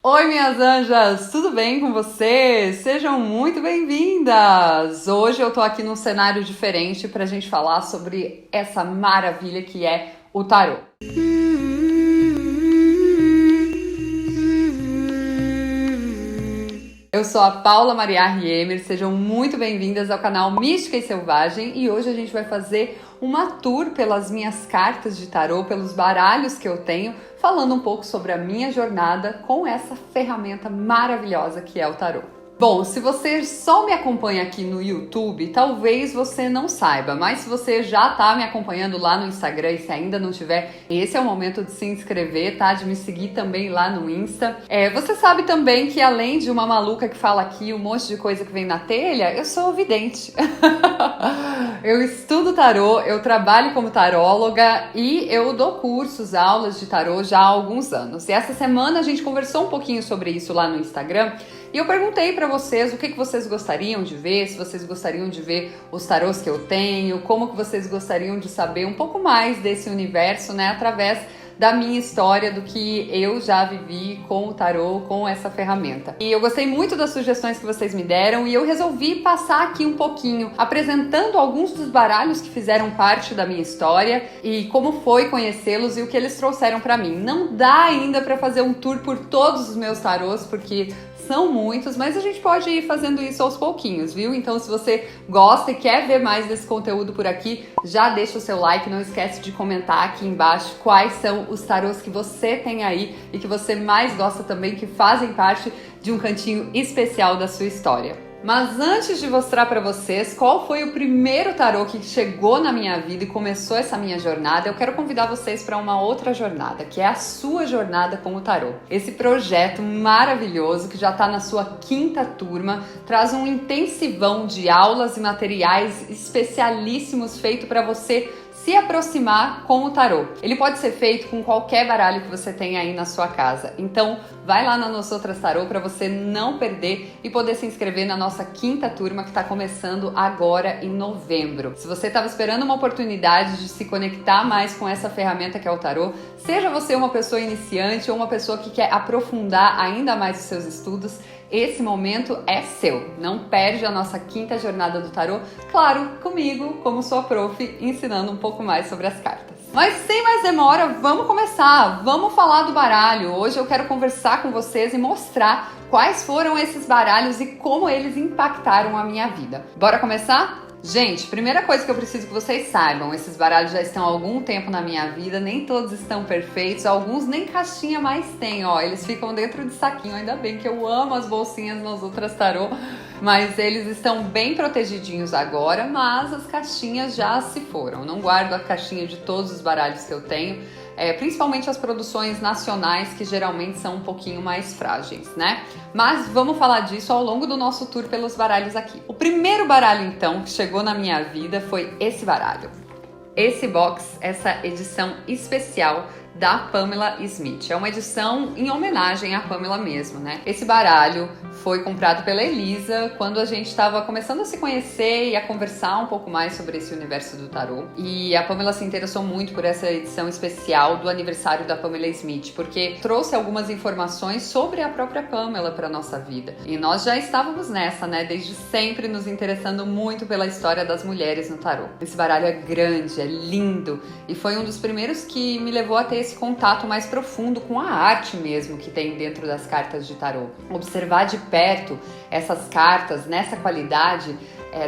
Oi, minhas anjas, tudo bem com vocês? Sejam muito bem-vindas! Hoje eu tô aqui num cenário diferente pra gente falar sobre essa maravilha que é o tarô. Eu sou a Paula Maria Riemer, sejam muito bem-vindas ao canal Mística e Selvagem e hoje a gente vai fazer uma tour pelas minhas cartas de tarô, pelos baralhos que eu tenho, falando um pouco sobre a minha jornada com essa ferramenta maravilhosa que é o tarô. Bom, se você só me acompanha aqui no YouTube, talvez você não saiba, mas se você já tá me acompanhando lá no Instagram e se ainda não tiver, esse é o momento de se inscrever, tá? De me seguir também lá no Insta. Você sabe também que além de uma maluca que fala aqui um monte de coisa que vem na telha, eu sou vidente. Eu estudo tarô, eu trabalho como taróloga e eu dou cursos, aulas de tarô já há alguns anos. E essa semana a gente conversou um pouquinho sobre isso lá no Instagram. E eu perguntei para vocês o que vocês gostariam de ver, se vocês gostariam de ver os tarôs que eu tenho, como que vocês gostariam de saber um pouco mais desse universo, né, através da minha história, do que eu já vivi com o tarô, com essa ferramenta. E eu gostei muito das sugestões que vocês me deram e eu resolvi passar aqui um pouquinho, apresentando alguns dos baralhos que fizeram parte da minha história e como foi conhecê-los e o que eles trouxeram para mim. Não dá ainda para fazer um tour por todos os meus tarôs, porque são muitos, mas a gente pode ir fazendo isso aos pouquinhos, viu? Então, se você gosta e quer ver mais desse conteúdo por aqui, já deixa o seu like, não esquece de comentar aqui embaixo quais são os tarôs que você tem aí e que você mais gosta também, que fazem parte de um cantinho especial da sua história. Mas antes de mostrar para vocês qual foi o primeiro tarô que chegou na minha vida e começou essa minha jornada, eu quero convidar vocês para uma outra jornada, que é a sua jornada com o tarô. Esse projeto maravilhoso, que já está na sua 5ª turma, traz um intensivão de aulas e materiais especialíssimos feito para você se aproximar com o tarô. Ele pode ser feito com qualquer baralho que você tem aí na sua casa. Então, vai lá na Nós Outras Tarô para você não perder e poder se inscrever na nossa 5ª turma que está começando agora em novembro. Se você estava esperando uma oportunidade de se conectar mais com essa ferramenta que é o tarô, seja você uma pessoa iniciante ou uma pessoa que quer aprofundar ainda mais os seus estudos, esse momento é seu. Não perde a nossa 5ª jornada do tarô, claro, comigo, como sua prof, ensinando um pouco mais sobre as cartas. Mas sem mais demora, vamos começar! Vamos falar do baralho. Hoje eu quero conversar com vocês e mostrar quais foram esses baralhos e como eles impactaram a minha vida. Bora começar? Gente, primeira coisa que eu preciso que vocês saibam, esses baralhos já estão há algum tempo na minha vida, nem todos estão perfeitos, alguns nem caixinha mais tem, ó, eles ficam dentro de saquinho, ainda bem que eu amo as bolsinhas Nós Outras Tarô, mas eles estão bem protegidinhos agora, mas as caixinhas já se foram, não guardo a caixinha de todos os baralhos que eu tenho, principalmente as produções nacionais, que geralmente são um pouquinho mais frágeis, né? Mas vamos falar disso ao longo do nosso tour pelos baralhos aqui. O primeiro baralho, então, que chegou na minha vida foi esse baralho. Esse box, essa edição especial da Pamela Smith. É uma edição em homenagem à Pamela mesmo, né? Esse baralho foi comprado pela Elisa quando a gente estava começando a se conhecer e a conversar um pouco mais sobre esse universo do tarô. E a Pamela se interessou muito por essa edição especial do aniversário da Pamela Smith, porque trouxe algumas informações sobre a própria Pamela para nossa vida. E nós já estávamos nessa, né? Desde sempre nos interessando muito pela história das mulheres no tarô. Esse baralho é grande, é lindo e foi um dos primeiros que me levou a ter esse contato mais profundo com a arte mesmo que tem dentro das cartas de tarô. Observar de perto essas cartas nessa qualidade,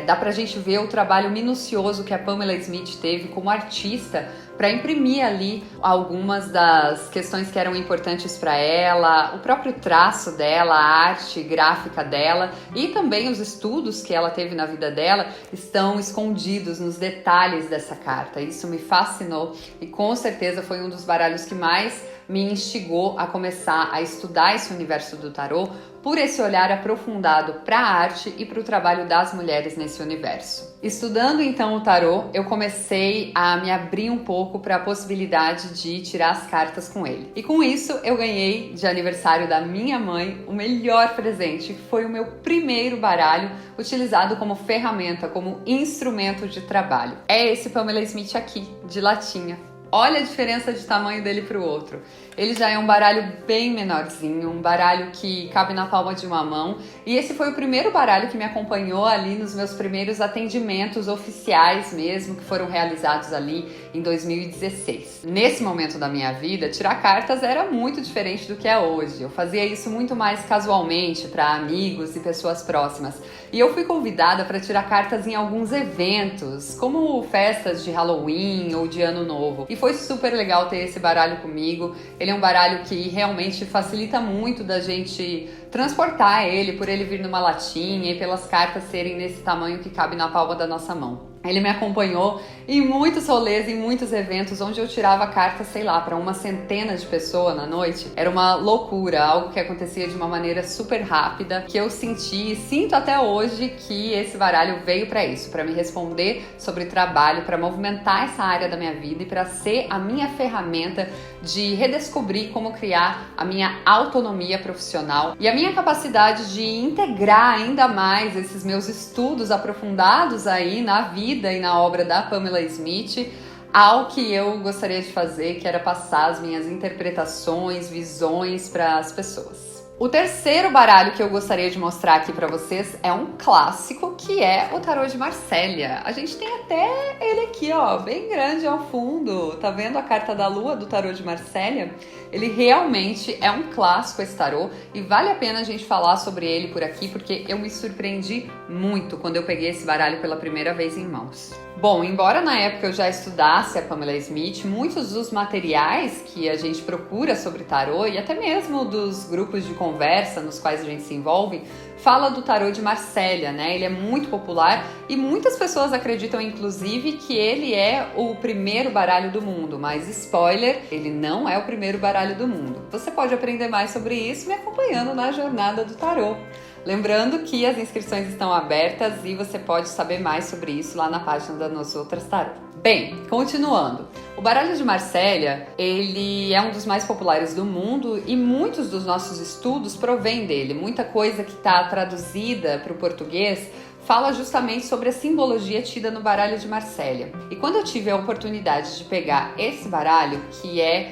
dá pra gente ver o trabalho minucioso que a Pamela Smith teve como artista para imprimir ali algumas das questões que eram importantes para ela, o próprio traço dela, a arte gráfica dela e também os estudos que ela teve na vida dela estão escondidos nos detalhes dessa carta. Isso me fascinou e com certeza foi um dos baralhos que mais me instigou a começar a estudar esse universo do tarô por esse olhar aprofundado para a arte e para o trabalho das mulheres nesse universo. Estudando então o tarô, eu comecei a me abrir um pouco para a possibilidade de tirar as cartas com ele. E com isso eu ganhei de aniversário da minha mãe o melhor presente, que foi o meu primeiro baralho utilizado como ferramenta, como instrumento de trabalho. É esse Pamela Smith aqui, de latinha. Olha a diferença de tamanho dele para o outro. Ele já é um baralho bem menorzinho, um baralho que cabe na palma de uma mão. E esse foi o primeiro baralho que me acompanhou ali nos meus primeiros atendimentos oficiais mesmo, que foram realizados ali em 2016. Nesse momento da minha vida, tirar cartas era muito diferente do que é hoje. Eu fazia isso muito mais casualmente para amigos e pessoas próximas. E eu fui convidada para tirar cartas em alguns eventos, como festas de Halloween ou de Ano Novo. E foi super legal ter esse baralho comigo. Ele é um baralho que realmente facilita muito da gente transportar ele, por ele vir numa latinha e pelas cartas serem nesse tamanho que cabe na palma da nossa mão. Ele me acompanhou em muitos rolês, em muitos eventos, onde eu tirava cartas, sei lá, para uma centena de pessoas na noite. Era uma loucura, algo que acontecia de uma maneira super rápida, que eu senti e sinto até hoje que esse baralho veio para isso, para me responder sobre trabalho, para movimentar essa área da minha vida e para ser a minha ferramenta de redescobrir como criar a minha autonomia profissional e a minha capacidade de integrar ainda mais esses meus estudos aprofundados aí na vida e na obra da Pamela Smith ao que eu gostaria de fazer, que era passar as minhas interpretações, visões para as pessoas. O terceiro baralho que eu gostaria de mostrar aqui para vocês é um clássico, que é o Tarô de Marsella. A gente tem até ele aqui, ó, bem grande ao fundo. Tá vendo a carta da lua do Tarô de Marsella? Ele realmente é um clássico, esse tarô, e vale a pena a gente falar sobre ele por aqui, porque eu me surpreendi muito quando eu peguei esse baralho pela primeira vez em mãos. Bom, embora na época eu já estudasse a Pamela Smith, muitos dos materiais que a gente procura sobre tarô e até mesmo dos grupos de conversa nos quais a gente se envolve, fala do Tarô de Marsella, né? Ele é muito popular e muitas pessoas acreditam, inclusive, que ele é o primeiro baralho do mundo, mas spoiler, ele não é o primeiro baralho do mundo. Você pode aprender mais sobre isso me acompanhando na jornada do tarô. Lembrando que as inscrições estão abertas e você pode saber mais sobre isso lá na página da Nosotras Tarô. Bem, continuando. O baralho de Marsella, ele é um dos mais populares do mundo e muitos dos nossos estudos provêm dele. Muita coisa que está traduzida para o português fala justamente sobre a simbologia tida no baralho de Marsella. E quando eu tive a oportunidade de pegar esse baralho, que é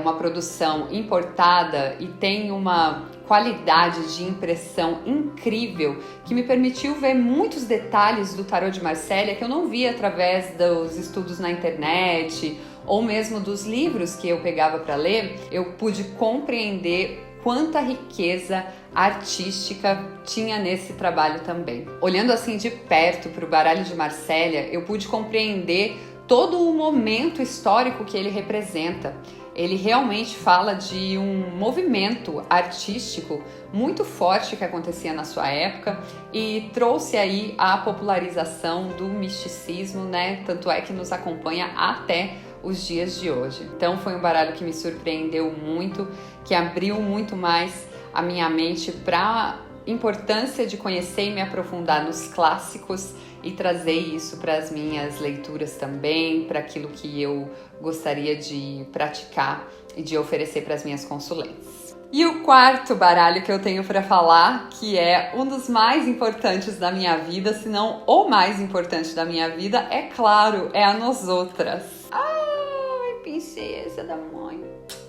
uma produção importada e tem uma qualidade de impressão incrível, que me permitiu ver muitos detalhes do Tarô de Marsella que eu não via através dos estudos na internet ou mesmo dos livros que eu pegava para ler. Eu pude compreender quanta riqueza artística tinha nesse trabalho também. Olhando assim de perto para o baralho de Marsella, eu pude compreender todo o momento histórico que ele representa. Ele realmente fala de um movimento artístico muito forte que acontecia na sua época e trouxe aí a popularização do misticismo, né? Tanto é que nos acompanha até os dias de hoje. Então foi um baralho que me surpreendeu muito, que abriu muito mais a minha mente para a importância de conhecer e me aprofundar nos clássicos e trazer isso para as minhas leituras também, para aquilo que eu gostaria de praticar e de oferecer para as minhas consulentes. E o quarto baralho que eu tenho para falar, que é um dos mais importantes da minha vida, se não o mais importante da minha vida, é claro, é a Nosotras. Ai, princesa da mãe.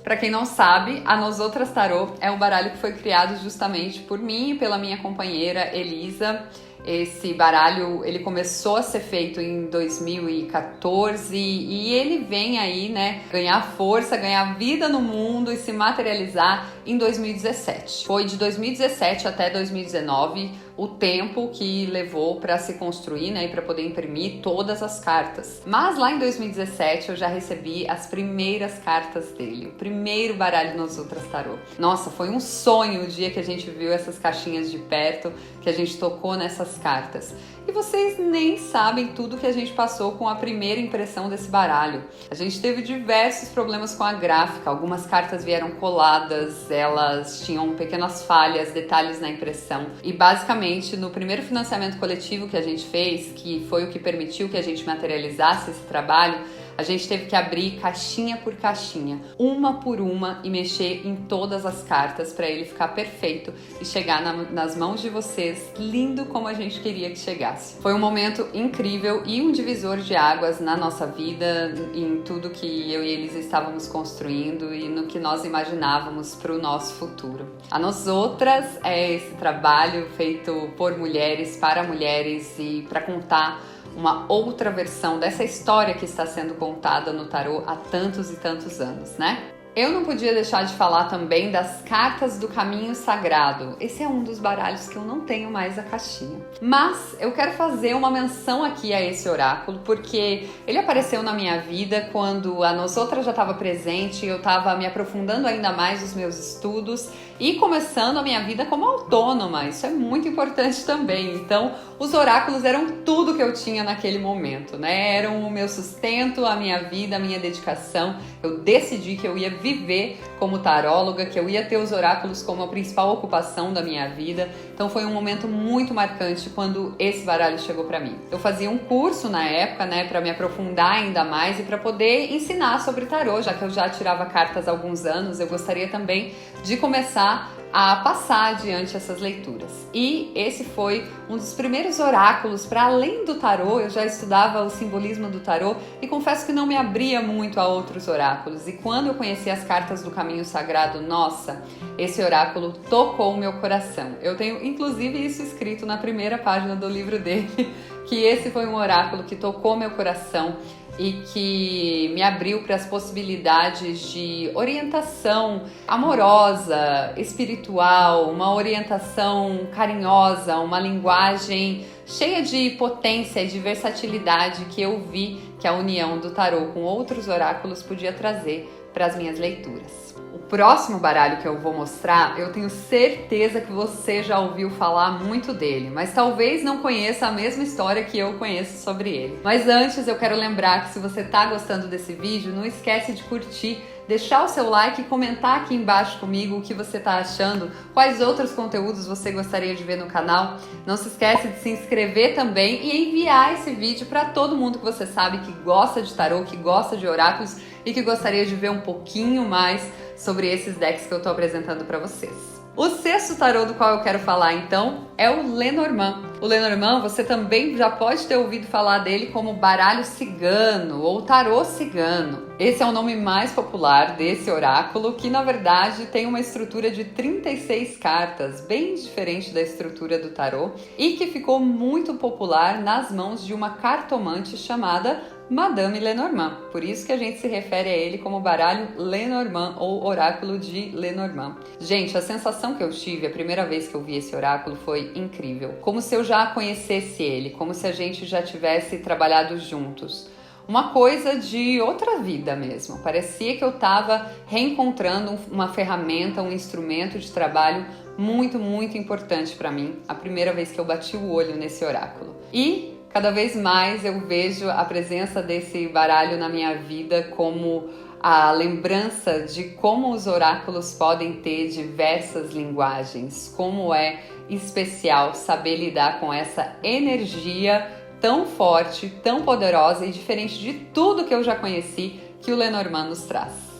Para quem não sabe, a Nosotras Tarô é um baralho que foi criado justamente por mim e pela minha companheira Elisa. Esse baralho, ele começou a ser feito em 2014 e ele vem aí, né, ganhar força, ganhar vida no mundo e se materializar em 2017. Foi de 2017 até 2019 o tempo que levou para se construir, né, e para poder imprimir todas as cartas. Mas lá em 2017 eu já recebi as primeiras cartas dele, o primeiro baralho Nosotras Tarô. Nossa, foi um sonho o dia que a gente viu essas caixinhas de perto, que a gente tocou nessas cartas. E vocês nem sabem tudo que a gente passou com a primeira impressão desse baralho. A gente teve diversos problemas com a gráfica, algumas cartas vieram coladas, elas tinham pequenas falhas, detalhes na impressão. E basicamente no primeiro financiamento coletivo que a gente fez, que foi o que permitiu que a gente materializasse esse trabalho, A gente teve que abrir caixinha por caixinha, uma por uma, e mexer em todas as cartas para ele ficar perfeito e chegar nas mãos de vocês, lindo como a gente queria que chegasse. Foi um momento incrível e um divisor de águas na nossa vida, em tudo que eu e eles estávamos construindo e no que nós imaginávamos para o nosso futuro. A Nós Outras é esse trabalho feito por mulheres, para mulheres e para contar uma outra versão dessa história que está sendo contada no tarô há tantos e tantos anos, né? Eu não podia deixar de falar também das cartas do caminho sagrado. Esse é um dos baralhos que eu não tenho mais a caixinha. Mas eu quero fazer uma menção aqui a esse oráculo, porque ele apareceu na minha vida quando a Nós Outras já estava presente, eu estava me aprofundando ainda mais nos meus estudos e começando a minha vida como autônoma. Isso é muito importante também. Então, os oráculos eram tudo que eu tinha naquele momento, né? Eram o meu sustento, a minha vida, a minha dedicação. Eu decidi que eu ia viver como taróloga, que eu ia ter os oráculos como a principal ocupação da minha vida. Então foi um momento muito marcante quando esse baralho chegou para mim. Eu fazia um curso na época, né, para me aprofundar ainda mais e para poder ensinar sobre tarô, já que eu já tirava cartas há alguns anos. Eu gostaria também de começar a passar adiante essas leituras. E esse foi um dos primeiros oráculos para além do tarô. Eu já estudava o simbolismo do tarô e confesso que não me abria muito a outros oráculos. E quando eu conheci as cartas do caminho sagrado, nossa, esse oráculo tocou o meu coração. Eu tenho inclusive isso escrito na primeira página do livro dele, que esse foi um oráculo que tocou meu coração e que me abriu para as possibilidades de orientação amorosa, espiritual, uma orientação carinhosa, uma linguagem cheia de potência e de versatilidade que eu vi que a união do tarô com outros oráculos podia trazer para as minhas leituras. O próximo baralho que eu vou mostrar, eu tenho certeza que você já ouviu falar muito dele, mas talvez não conheça a mesma história que eu conheço sobre ele. Mas antes eu quero lembrar que se você está gostando desse vídeo, não esquece de curtir, deixar o seu like e comentar aqui embaixo comigo o que você está achando, quais outros conteúdos você gostaria de ver no canal. Não se esquece de se inscrever também e enviar esse vídeo para todo mundo que você sabe que gosta de tarô, que gosta de oráculos e que gostaria de ver um pouquinho mais sobre esses decks que eu estou apresentando para vocês. O sexto tarô do qual eu quero falar, então, é o Lenormand. O Lenormand, você também já pode ter ouvido falar dele como baralho cigano ou tarô cigano. Esse é o nome mais popular desse oráculo, que na verdade tem uma estrutura de 36 cartas, bem diferente da estrutura do tarô, e que ficou muito popular nas mãos de uma cartomante chamada Madame Lenormand. Por isso que a gente se refere a ele como baralho Lenormand ou oráculo de Lenormand. Gente, a sensação que eu tive a primeira vez que eu vi esse oráculo foi incrível. Como se eu já conhecesse ele, como se a gente já tivesse trabalhado juntos. Uma coisa de outra vida mesmo. Parecia que eu estava reencontrando uma ferramenta, um instrumento de trabalho muito, muito importante para mim. A primeira vez que eu bati o olho nesse oráculo. E cada vez mais eu vejo a presença desse baralho na minha vida como a lembrança de como os oráculos podem ter diversas linguagens, como é especial saber lidar com essa energia tão forte, tão poderosa e diferente de tudo que eu já conheci que o Lenormand nos traz.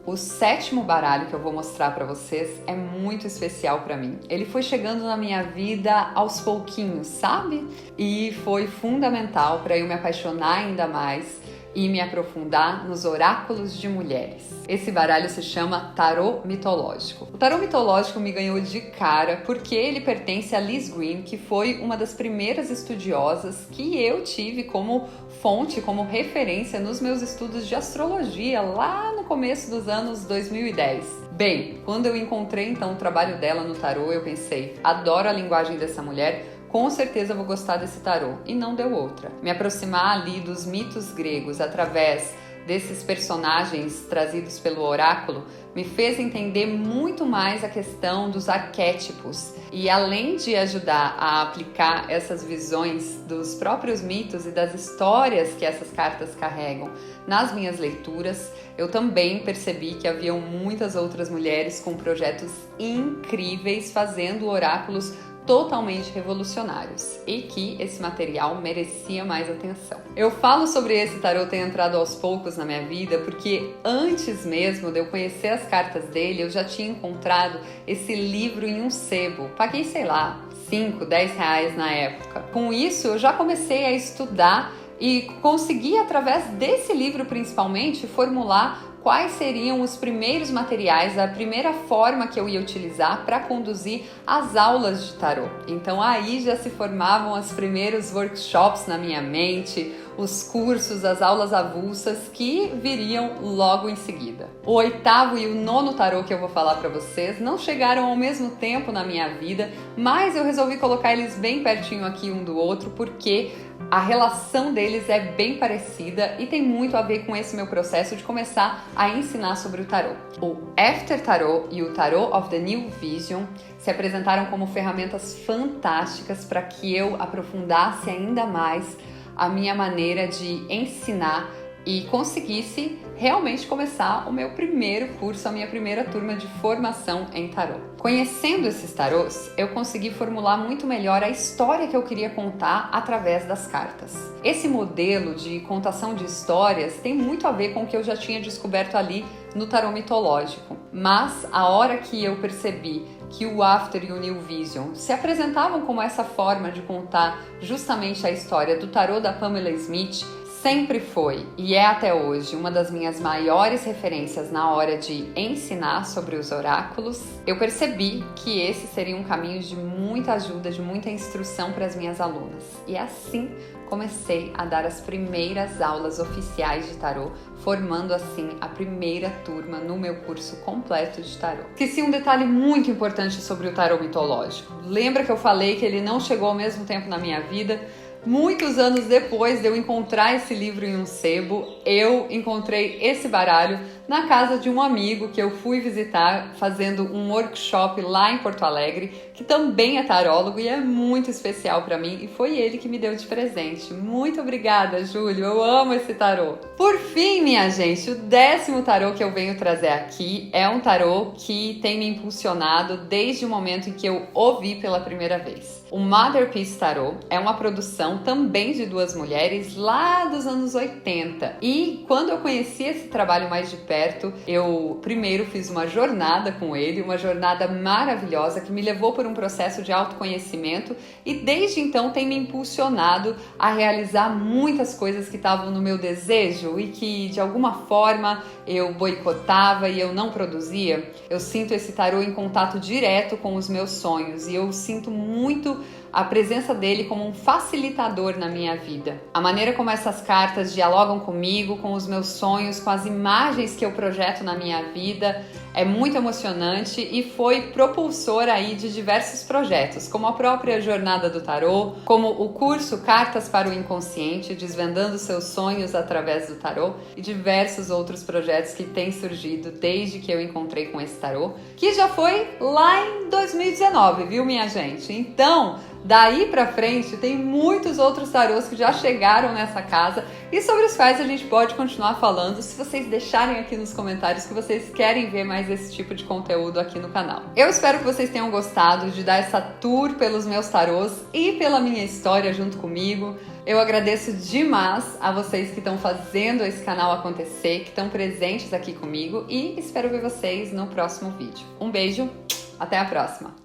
O sétimo baralho que eu vou mostrar para vocês é muito especial para mim. Ele foi chegando na minha vida aos pouquinhos, sabe? E foi fundamental para eu me apaixonar ainda mais e me aprofundar nos oráculos de mulheres. Esse baralho se chama Tarô Mitológico. O Tarô Mitológico me ganhou de cara porque ele pertence a Liz Greene, que foi uma das primeiras estudiosas que eu tive como fonte, como referência nos meus estudos de astrologia lá no começo dos anos 2010. Bem, quando eu encontrei então o trabalho dela no tarô, eu pensei, adoro a linguagem dessa mulher, com certeza vou gostar desse tarô. E não deu outra. Me aproximar ali dos mitos gregos através desses personagens trazidos pelo oráculo me fez entender muito mais a questão dos arquétipos. E além de ajudar a aplicar essas visões dos próprios mitos e das histórias que essas cartas carregam nas minhas leituras, eu também percebi que haviam muitas outras mulheres com projetos incríveis fazendo oráculos totalmente revolucionários e que esse material merecia mais atenção. Eu falo sobre esse tarô ter entrado aos poucos na minha vida porque antes mesmo de eu conhecer as cartas dele, eu já tinha encontrado esse livro em um sebo. Paguei, sei lá, 5, 10 reais na época. Com isso, eu já comecei a estudar e consegui, através desse livro principalmente, formular quais seriam os primeiros materiais, a primeira forma que eu ia utilizar para conduzir as aulas de tarô. Então aí já se formavam os primeiros workshops na minha mente, os cursos, as aulas avulsas que viriam logo em seguida. O 8º e o 9º tarô que eu vou falar para vocês não chegaram ao mesmo tempo na minha vida, mas eu resolvi colocar eles bem pertinho aqui um do outro porque a relação deles é bem parecida e tem muito a ver com esse meu processo de começar a ensinar sobre o tarô. O After Tarot e o Tarot of the New Vision se apresentaram como ferramentas fantásticas para que eu aprofundasse ainda mais a minha maneira de ensinar e conseguisse realmente começar o meu primeiro curso, a minha primeira turma de formação em tarô. Conhecendo esses tarôs, eu consegui formular muito melhor a história que eu queria contar através das cartas. Esse modelo de contação de histórias tem muito a ver com o que eu já tinha descoberto ali no tarô mitológico, mas a hora que eu percebi que o After e o New Vision se apresentavam como essa forma de contar justamente a história do tarô da Pamela Smith, sempre foi e é até hoje uma das minhas maiores referências na hora de ensinar sobre os oráculos, eu percebi que esse seria um caminho de muita ajuda, de muita instrução para as minhas alunas. E assim comecei a dar as primeiras aulas oficiais de tarô, formando assim a primeira turma no meu curso completo de tarô. Esqueci um detalhe muito importante sobre o tarô mitológico. Lembra que eu falei que ele não chegou ao mesmo tempo na minha vida? Muitos anos depois de eu encontrar esse livro em um sebo, eu encontrei esse baralho na casa de um amigo que eu fui visitar fazendo um workshop lá em Porto Alegre, que também é tarólogo e é muito especial para mim e foi ele que me deu de presente. Muito obrigada, Júlio, eu amo esse tarô. Por fim, minha gente, o 10º tarô que eu venho trazer aqui é um tarô que tem me impulsionado desde o momento em que eu ouvi pela primeira vez. O Mother Peace Tarot é uma produção também de duas mulheres lá dos anos 80 e quando eu conheci esse trabalho mais de perto, eu primeiro fiz uma jornada com ele, uma jornada maravilhosa que me levou por um processo de autoconhecimento e desde então tem me impulsionado a realizar muitas coisas que estavam no meu desejo e que de alguma forma eu boicotava e eu não produzia. Eu sinto esse tarô em contato direto com os meus sonhos e eu sinto muito a presença dele como um facilitador na minha vida. A maneira como essas cartas dialogam comigo, com os meus sonhos, com as imagens que eu projeto na minha vida, é muito emocionante e foi propulsor aí de diversos projetos, como a própria Jornada do Tarô, como o curso Cartas para o Inconsciente, desvendando seus sonhos através do tarô e diversos outros projetos que têm surgido desde que eu encontrei com esse tarô, que já foi lá em 2019, viu, minha gente? Então, daí pra frente tem muitos outros tarôs que já chegaram nessa casa e sobre os quais a gente pode continuar falando se vocês deixarem aqui nos comentários que vocês querem ver mais esse tipo de conteúdo aqui no canal. Eu espero que vocês tenham gostado de dar essa tour pelos meus tarôs e pela minha história junto comigo. Eu agradeço demais a vocês que estão fazendo esse canal acontecer, que estão presentes aqui comigo e espero ver vocês no próximo vídeo. Um beijo, até a próxima!